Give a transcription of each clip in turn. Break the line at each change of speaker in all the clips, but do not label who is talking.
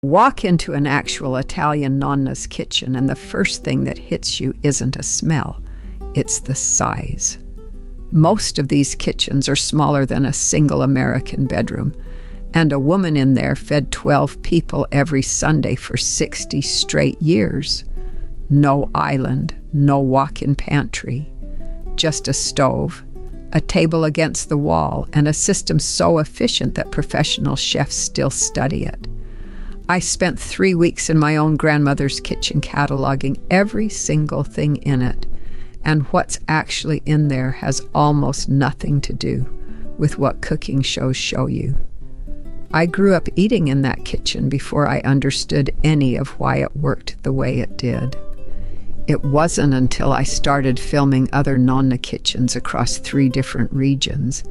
Walk into an actual Italian Nonna's kitchen, and the first thing that hits you isn't a smell, it's the size. Most of these kitchens are smaller than a single American bedroom, and a woman in there fed 12 people every Sunday for 60 straight years. No island, no walk-in pantry, just a stove, a table against the wall, and a system so efficient that professional chefs still study it. I spent 3 weeks in my own grandmother's kitchen cataloging every single thing in it, and what's actually in there has almost nothing to do with what cooking shows show you. I grew up eating in that kitchen before I understood any of why it worked the way it did. It wasn't until I started filming other Nonna kitchens across 3 different regions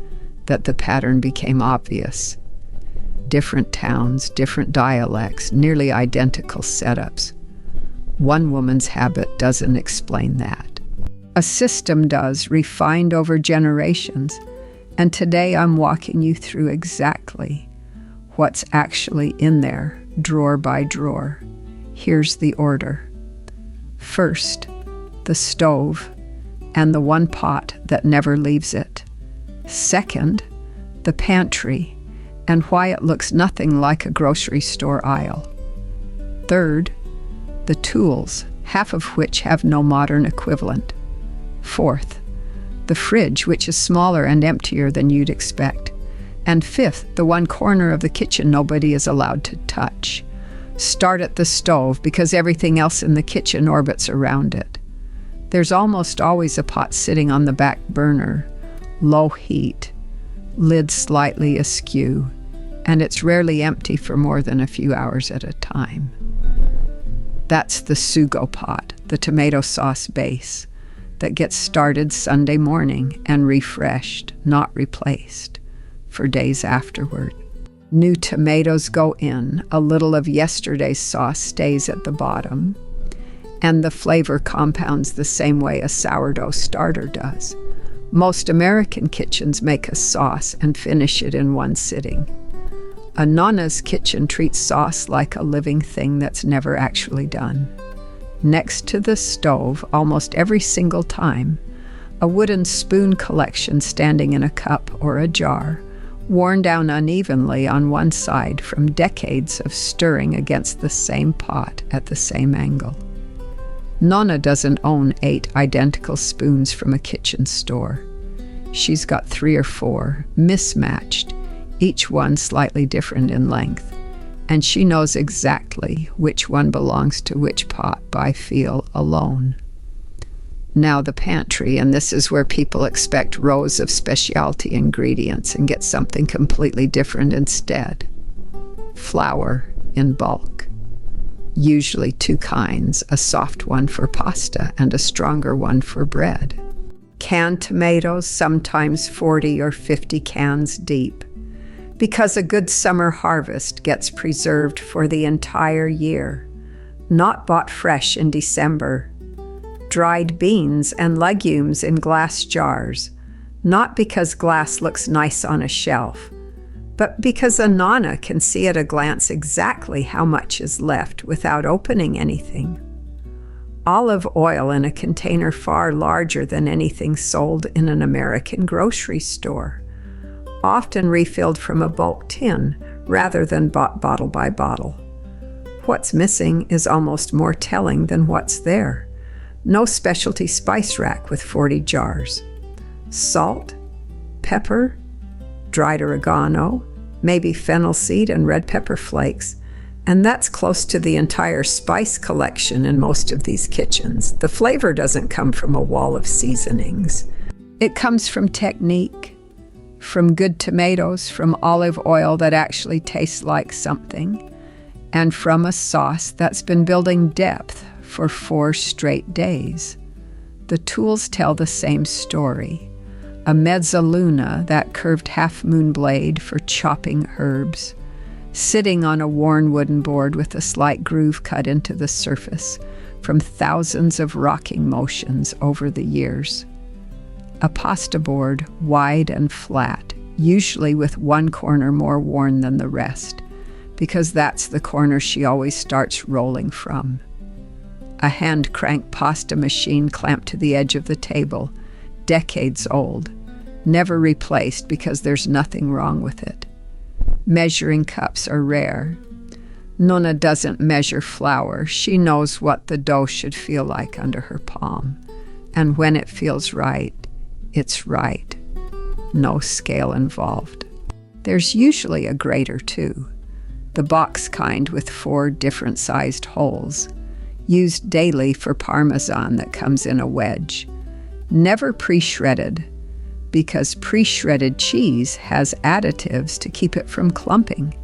that the pattern became obvious. Different towns, different dialects, nearly identical setups. One woman's habit doesn't explain that. A system does, refined over generations, and today I'm walking you through exactly what's actually in there, drawer by drawer. Here's the order. First, the stove and the one pot that never leaves it. Second, the pantry and why it looks nothing like a grocery store aisle. Third, the tools, half of which have no modern equivalent. Fourth, the fridge, which is smaller and emptier than you'd expect. And fifth, the one corner of the kitchen nobody is allowed to touch. Start at the stove because everything else in the kitchen orbits around it. There's almost always a pot sitting on the back burner, low heat, lid slightly askew, and it's rarely empty for more than a few hours at a time. That's the sugo pot, the tomato sauce base, that gets started Sunday morning and refreshed, not replaced, for days afterward. New tomatoes go in, a little of yesterday's sauce stays at the bottom, and the flavor compounds the same way a sourdough starter does. Most American kitchens make a sauce and finish it in one sitting. A Nonna's kitchen treats sauce like a living thing that's never actually done. Next to the stove, almost every single time, a wooden spoon collection standing in a cup or a jar, worn down unevenly on one side from decades of stirring against the same pot at the same angle. Nonna doesn't own 8 identical spoons from a kitchen store. She's got 3 or 4, mismatched, each one slightly different in length, and she knows exactly which one belongs to which pot by feel alone. Now the pantry, and this is where people expect rows of specialty ingredients and get something completely different instead. Flour in bulk. Usually 2 kinds, a soft one for pasta and a stronger one for bread. Canned tomatoes, sometimes 40 or 50 cans deep, because a good summer harvest gets preserved for the entire year, not bought fresh in December. Dried beans and legumes in glass jars, not because glass looks nice on a shelf, but because a Nonna can see at a glance exactly how much is left without opening anything. Olive oil in a container far larger than anything sold in an American grocery store, often refilled from a bulk tin rather than bought bottle by bottle. What's missing is almost more telling than what's there. No specialty spice rack with 40 jars. Salt, pepper, dried oregano, maybe fennel seed and red pepper flakes, and that's close to the entire spice collection in most of these kitchens. The flavor doesn't come from a wall of seasonings. It comes from technique, from good tomatoes, from olive oil that actually tastes like something, and from a sauce that's been building depth for 4 straight days. The tools tell the same story. A mezzaluna, that curved half-moon blade for chopping herbs, sitting on a worn wooden board with a slight groove cut into the surface from thousands of rocking motions over the years. A pasta board, wide and flat, usually with one corner more worn than the rest, because that's the corner she always starts rolling from. A hand-crank pasta machine clamped to the edge of the table, decades old, never replaced because there's nothing wrong with it. Measuring cups are rare. Nonna doesn't measure flour. She knows what the dough should feel like under her palm. And when it feels right, it's right. No scale involved. There's usually a grater too, the box kind with 4 different sized holes, used daily for Parmesan that comes in a wedge. Never pre-shredded, because pre-shredded cheese has additives to keep it from clumping,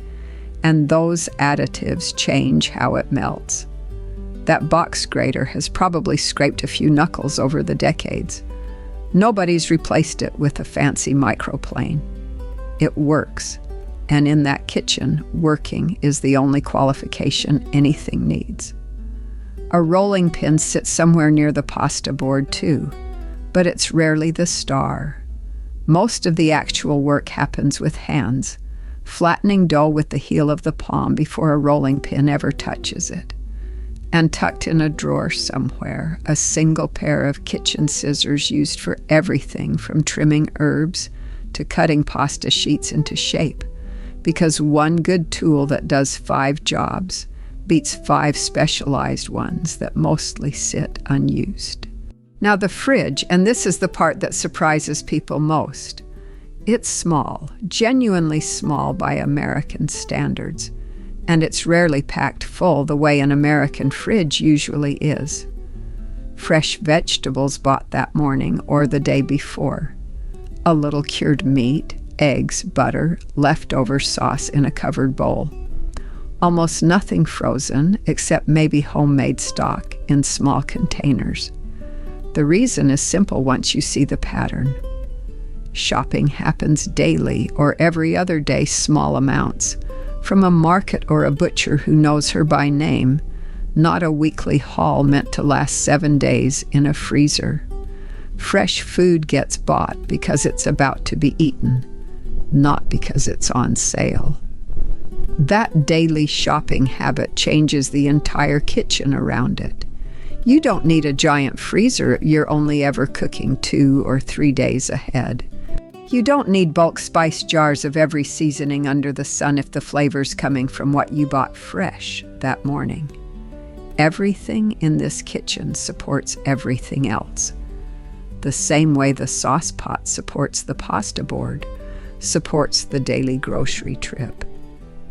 and those additives change how it melts. That box grater has probably scraped a few knuckles over the decades. Nobody's replaced it with a fancy microplane. It works, and in that kitchen, working is the only qualification anything needs. A rolling pin sits somewhere near the pasta board too, but it's rarely the star. Most of the actual work happens with hands, flattening dough with the heel of the palm before a rolling pin ever touches it. And tucked in a drawer somewhere, a single pair of kitchen scissors used for everything from trimming herbs to cutting pasta sheets into shape, because one good tool that does 5 jobs beats 5 specialized ones that mostly sit unused. Now the fridge, and this is the part that surprises people most. It's small, genuinely small by American standards, and it's rarely packed full the way an American fridge usually is. Fresh vegetables bought that morning or the day before. A little cured meat, eggs, butter, leftover sauce in a covered bowl. Almost nothing frozen except maybe homemade stock in small containers. The reason is simple once you see the pattern. Shopping happens daily or every other day, small amounts, from a market or a butcher who knows her by name, not a weekly haul meant to last 7 days in a freezer. Fresh food gets bought because it's about to be eaten, not because it's on sale. That daily shopping habit changes the entire kitchen around it. You don't need a giant freezer you're only ever cooking 2 or 3 days ahead. You don't need bulk spice jars of every seasoning under the sun if the flavor's coming from what you bought fresh that morning. Everything in this kitchen supports everything else. The same way the sauce pot supports the pasta board, supports the daily grocery trip.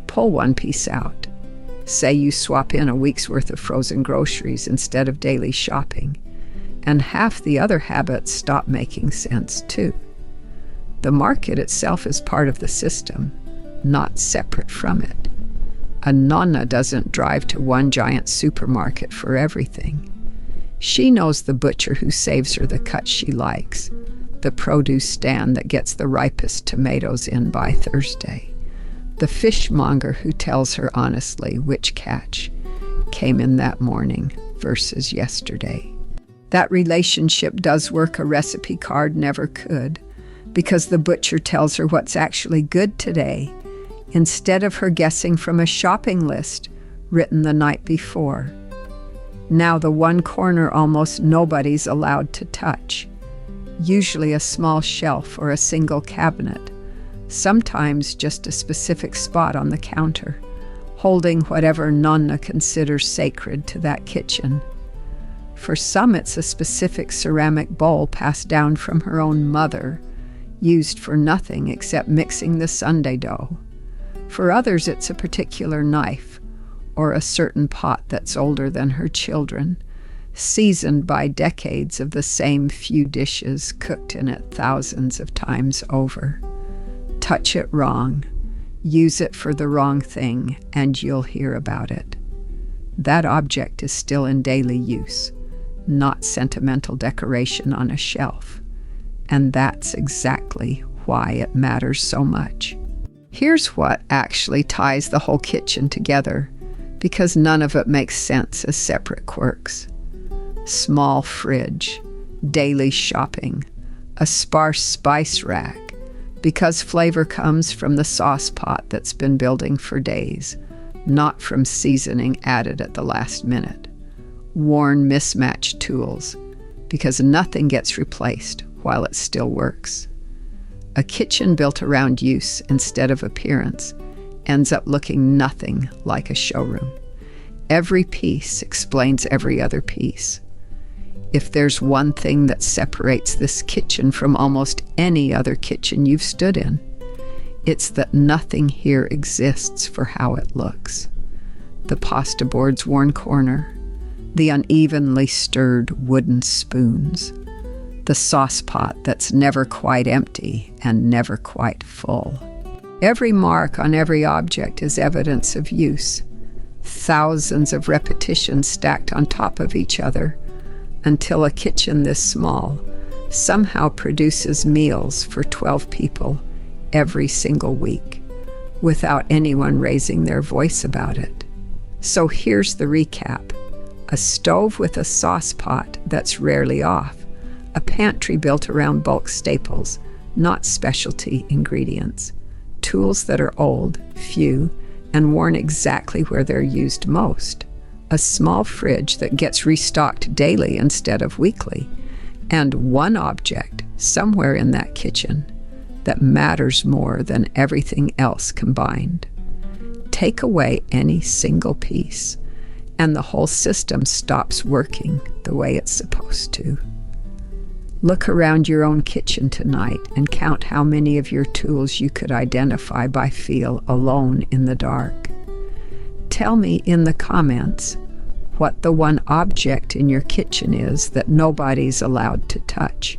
Pull one piece out. Say you swap in a week's worth of frozen groceries instead of daily shopping, and half the other habits stop making sense too. The market itself is part of the system, not separate from it. A Nonna doesn't drive to one giant supermarket for everything. She knows the butcher who saves her the cut she likes, the produce stand that gets the ripest tomatoes in by Thursday, the fishmonger who tells her honestly which catch came in that morning versus yesterday. That relationship does work a recipe card never could, because the butcher tells her what's actually good today, instead of her guessing from a shopping list written the night before. Now the one corner almost nobody's allowed to touch, usually a small shelf or a single cabinet, sometimes just a specific spot on the counter, holding whatever Nonna considers sacred to that kitchen. For some it's a specific ceramic bowl passed down from her own mother, used for nothing except mixing the sundae dough. For others it's a particular knife, or a certain pot that's older than her children, seasoned by decades of the same few dishes cooked in it thousands of times over. Touch it wrong, use it for the wrong thing, and you'll hear about it. That object is still in daily use, not sentimental decoration on a shelf. And that's exactly why it matters so much. Here's what actually ties the whole kitchen together, because none of it makes sense as separate quirks. Small fridge, daily shopping, a sparse spice rack, because flavor comes from the sauce pot that's been building for days, not from seasoning added at the last minute. Worn, mismatched tools, because nothing gets replaced while it still works. A kitchen built around use instead of appearance ends up looking nothing like a showroom. Every piece explains every other piece. If there's one thing that separates this kitchen from almost any other kitchen you've stood in, it's that nothing here exists for how it looks. The pasta board's worn corner, the unevenly stirred wooden spoons, the sauce pot that's never quite empty and never quite full. Every mark on every object is evidence of use. Thousands of repetitions stacked on top of each other until a kitchen this small somehow produces meals for 12 people every single week without anyone raising their voice about it. So here's the recap. A stove with a sauce pot that's rarely off. A pantry built around bulk staples, not specialty ingredients. Tools that are old, few, and worn exactly where they're used most. A small fridge that gets restocked daily instead of weekly. And one object somewhere in that kitchen that matters more than everything else combined. Take away any single piece, and the whole system stops working the way it's supposed to. Look around your own kitchen tonight and count how many of your tools you could identify by feel alone in the dark. Tell me in the comments what the one object in your kitchen is that nobody's allowed to touch.